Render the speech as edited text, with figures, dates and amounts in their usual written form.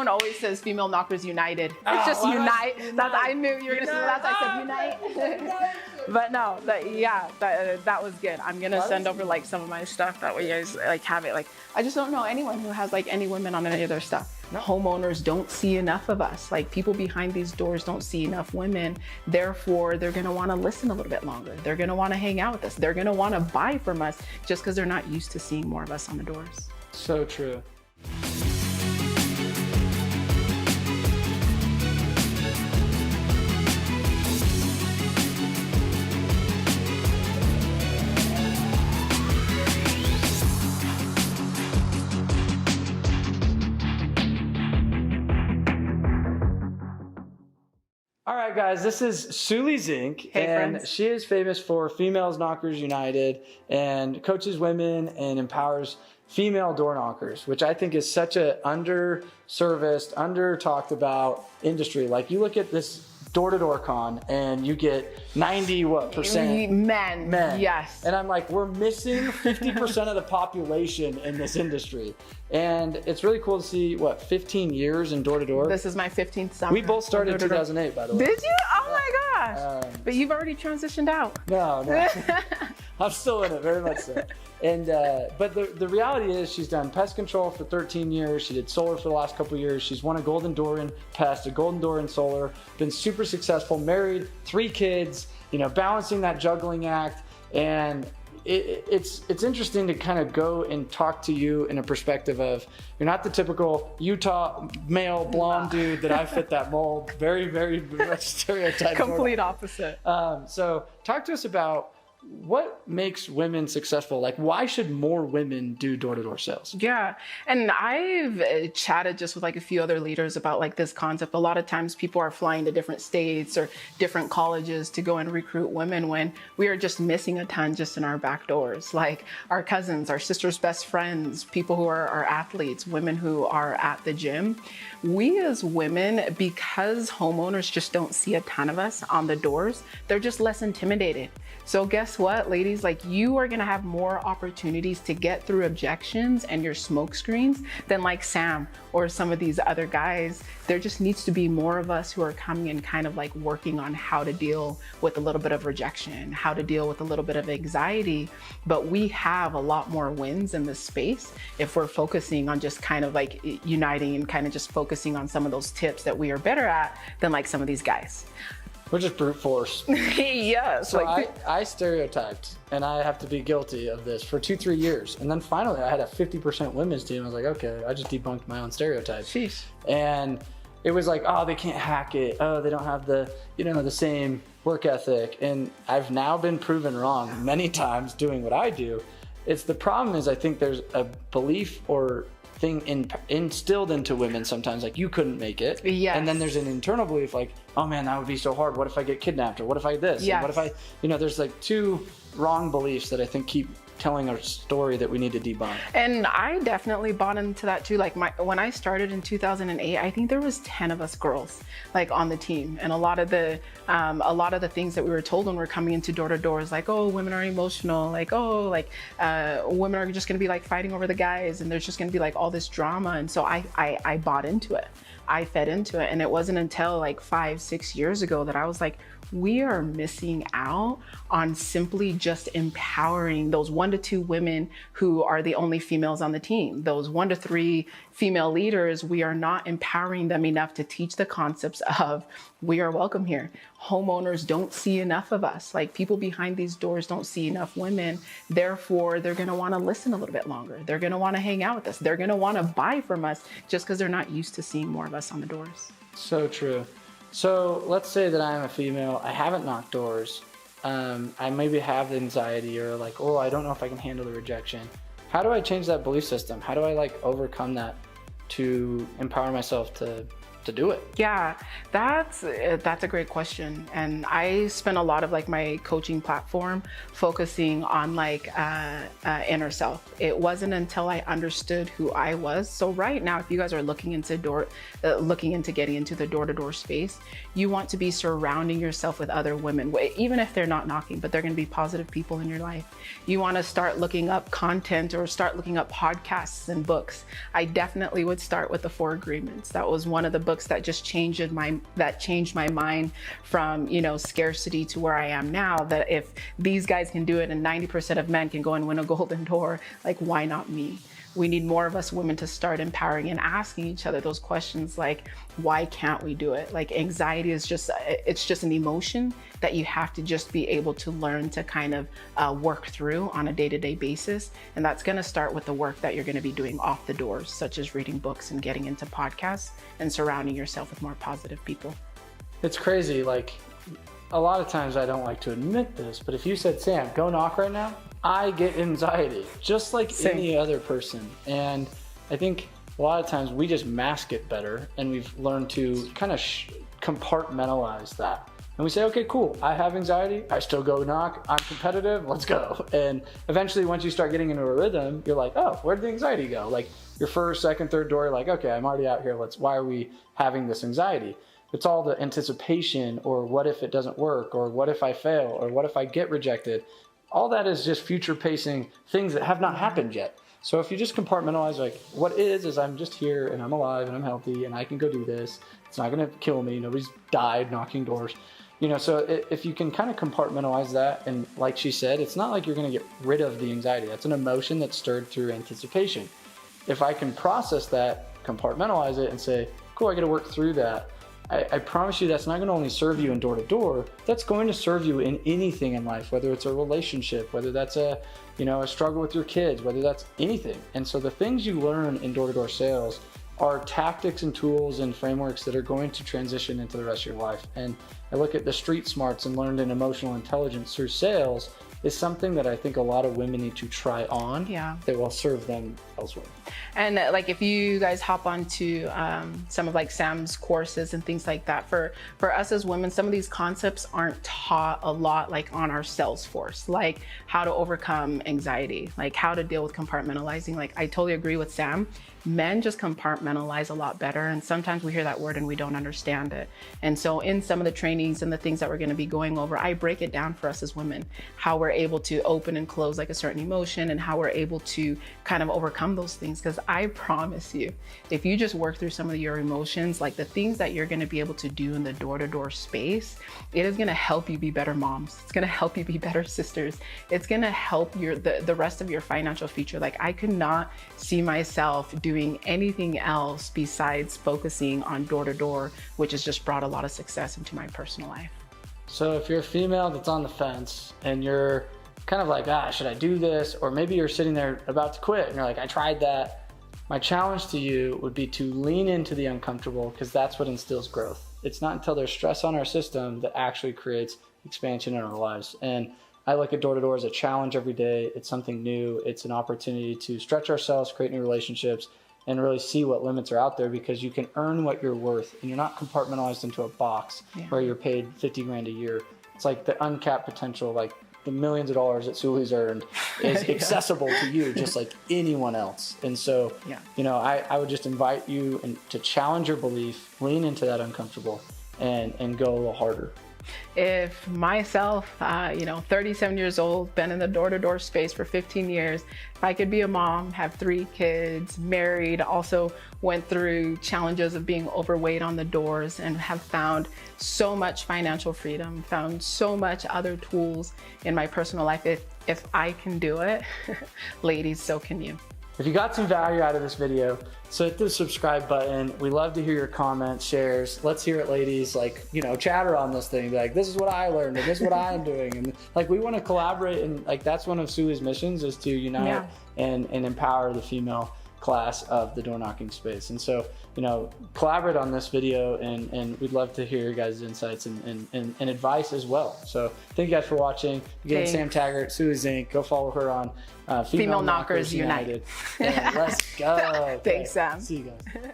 everyone always says female knockers united. It's just unite. I knew you were gonna say that. I said unite. But no, that was good. I'm gonna send over like some of my stuff that way you guys like have it. Like I just don't know anyone who has like any women on any of their stuff. Homeowners don't see enough of us. Like people behind these doors don't see enough women. Therefore, they're gonna wanna listen a little bit longer. They're gonna wanna hang out with us. They're gonna wanna buy from us just because they're not used to seeing more of us on the doors. So true. All right, guys, this is Suli Zink, Hey, and friends. she is famous for Females Knockers United and coaches women and empowers female door knockers, which I think is such a under-serviced, under-talked about industry. Like you look at this door-to-door con and you get 90% men. Yes. And I'm like, we're missing 50% of the population in this industry. And it's really cool to see, 15 years in door-to-door? This is my 15th summer. We both started in 2008, by the way. Did you? Oh my gosh. But you've already transitioned out. No. I'm still in it, very much so. And but the reality is she's done pest control for 13 years. She did solar for the last couple of years. She's won a golden door in pest, a golden door in solar, been super successful, married, 3 kids, balancing that juggling act. And it's interesting to kind of go and talk to you in a perspective of, you're not the typical Utah male blonde dude that I fit that mold. Very, very much stereotyped. Complete opposite. So talk to us about what makes women successful? Like, why should more women do door-to-door sales? Yeah. And I've chatted just with like a few other leaders about like this concept. A lot of times people are flying to different states or different colleges to go and recruit women when we are just missing a ton just in our back doors. Like our cousins, our sister's best friends, people who are our athletes, women who are at the gym. We as women, because homeowners just don't see a ton of us on the doors, they're just less intimidated. So guess what, ladies? Like you are gonna have more opportunities to get through objections and your smoke screens than like Sam or some of these other guys. There just needs to be more of us who are coming and kind of like working on how to deal with a little bit of rejection, how to deal with a little bit of anxiety. But we have a lot more wins in this space if we're focusing on just kind of like uniting and kind of just focusing on some of those tips that we are better at than like some of these guys. We're just brute force. Yes. So I stereotyped, and I have to be guilty of this for 2-3 years. And then finally I had a 50% women's team. I was like, okay, I just debunked my own stereotype. Sheesh. And it was like, oh, they can't hack it. Oh, they don't have the, the same work ethic. And I've now been proven wrong many times doing what I do. The problem is I think there's a belief or thing instilled into women sometimes, like you couldn't make it. Yes. And then there's an internal belief like, oh man, that would be so hard. What if I get kidnapped? Or what if I this? Yes. And what if I, there's like 2 wrong beliefs that I think keep telling a story that we need to debunk. And I definitely bought into that too. Like when I started in 2008, I think there was 10 of us girls like on the team. And a lot of the things that we were told when we're coming into door to door is like, oh, women are emotional. Like, oh, like women are just gonna be like fighting over the guys and there's just gonna be like all this drama. And so I bought into it. I fed into it. And it wasn't until like 5-6 years ago that I was like, we are missing out on simply just empowering those 1 to 2 women who are the only females on the team. Those 1 to 3 female leaders, we are not empowering them enough to teach the concepts of we are welcome here. Homeowners don't see enough of us. Like people behind these doors don't see enough women. Therefore, they're gonna wanna listen a little bit longer. They're gonna wanna hang out with us. They're gonna wanna buy from us just because they're not used to seeing more of us on the doors. So true. So let's say that I'm a female, I haven't knocked doors, I maybe have anxiety or like, oh, I don't know if I can handle the rejection. How do I change that belief system? How do I like overcome that to empower myself to to do it? Yeah, that's a great question. And I spent a lot of like my coaching platform focusing on like inner self. It wasn't until I understood who I was. So right now, if you guys are looking into getting into the door-to-door space, you want to be surrounding yourself with other women, even if they're not knocking, but they're going to be positive people in your life. You want to start looking up content or start looking up podcasts and books. I definitely would start with the 4 Agreements. That was one of the books that just changed my mind from, you know, scarcity to where I am now, that if these guys can do it and 90% of men can go and win a golden door, like, why not me? We need more of us women to start empowering and asking each other those questions like, why can't we do it? Like, anxiety is just an emotion that you have to just be able to learn to kind of work through on a day-to-day basis. And that's going to start with the work that you're going to be doing off the doors, such as reading books and getting into podcasts and surrounding yourself with more positive people. It's crazy. Like, a lot of times I don't like to admit this, but if you said, Sam, go knock right now, I get anxiety just like any other person. And I think a lot of times we just mask it better, and we've learned to kind of compartmentalize that. And we say, okay, cool, I have anxiety, I still go knock, I'm competitive, let's go. And eventually once you start getting into a rhythm, you're like, oh, where did the anxiety go? Like your first, second, third door, you're like, okay, I'm already out here, why are we having this anxiety? It's all the anticipation, or what if it doesn't work, or what if I fail, or what if I get rejected? All that is just future pacing things that have not happened yet. So if you just compartmentalize, like, what is I'm just here and I'm alive and I'm healthy and I can go do this. It's not going to kill me. Nobody's died knocking doors. You know, so if you can kind of compartmentalize that, and like she said, it's not like you're going to get rid of the anxiety. That's an emotion that's stirred through anticipation. If I can process that, compartmentalize it, and say, cool, I got to work through that. I promise you that's not going to only serve you in door-to-door, that's going to serve you in anything in life, whether it's a relationship, whether that's a struggle with your kids, whether that's anything. And so the things you learn in door-to-door sales are tactics and tools and frameworks that are going to transition into the rest of your life. And I look at the street smarts and learned in emotional intelligence through sales is something that I think a lot of women need to try on. Yeah. That will serve them elsewhere. And like, if you guys hop onto some of like Sam's courses and things like that, for us as women, some of these concepts aren't taught a lot, like on our Salesforce, like how to overcome anxiety, like how to deal with compartmentalizing. Like, I totally agree with Sam. Men just compartmentalize a lot better, and sometimes we hear that word and we don't understand it. And so in some of the trainings and the things that we're going to be going over, I break it down for us as women, how we're able to open and close like a certain emotion, and how we're able to kind of overcome those things. Because I promise you, if you just work through some of your emotions, like the things that you're going to be able to do in the door-to-door space, it is going to help you be better moms. It's going to help you be better sisters. It's going to help the rest of your financial future. Like, I could not see myself doing anything else besides focusing on door-to-door, which has just brought a lot of success into my personal life. So if you're a female that's on the fence and you're kind of like, should I do this? Or maybe you're sitting there about to quit and you're like, I tried that. My challenge to you would be to lean into the uncomfortable, because that's what instills growth. It's not until there's stress on our system that actually creates expansion in our lives. And I look at door-to-door as a challenge every day. It's something new. It's an opportunity to stretch ourselves, create new relationships, and really see what limits are out there, because you can earn what you're worth, and you're not compartmentalized into a box where you're paid 50 grand a year. It's like the uncapped potential, like the millions of dollars that Suli's earned is accessible to you just like anyone else. And so, I would just invite you to challenge your belief, lean into that uncomfortable, and go a little harder. If myself, 37 years old, been in the door-to-door space for 15 years, if I could be a mom, have 3 kids, married, also went through challenges of being overweight on the doors, and have found so much financial freedom, found so much other tools in my personal life, if I can do it, ladies, so can you. If you got some value out of this video, so hit the subscribe button. We love to hear your comments, shares. Let's hear it, ladies. Like, chatter on this thing. Be like, this is what I learned, and this is what I'm doing. And like, we want to collaborate, and like, that's one of Suli's missions, is to unite and empower the female class of the door knocking space. And so, collaborate on this video, and we'd love to hear your guys' insights and advice as well. So thank you guys for watching. Again, Sam Taggart, Suli Zink. Go follow her on Female Knockers United. And let's go. Thanks, Sam. See you guys.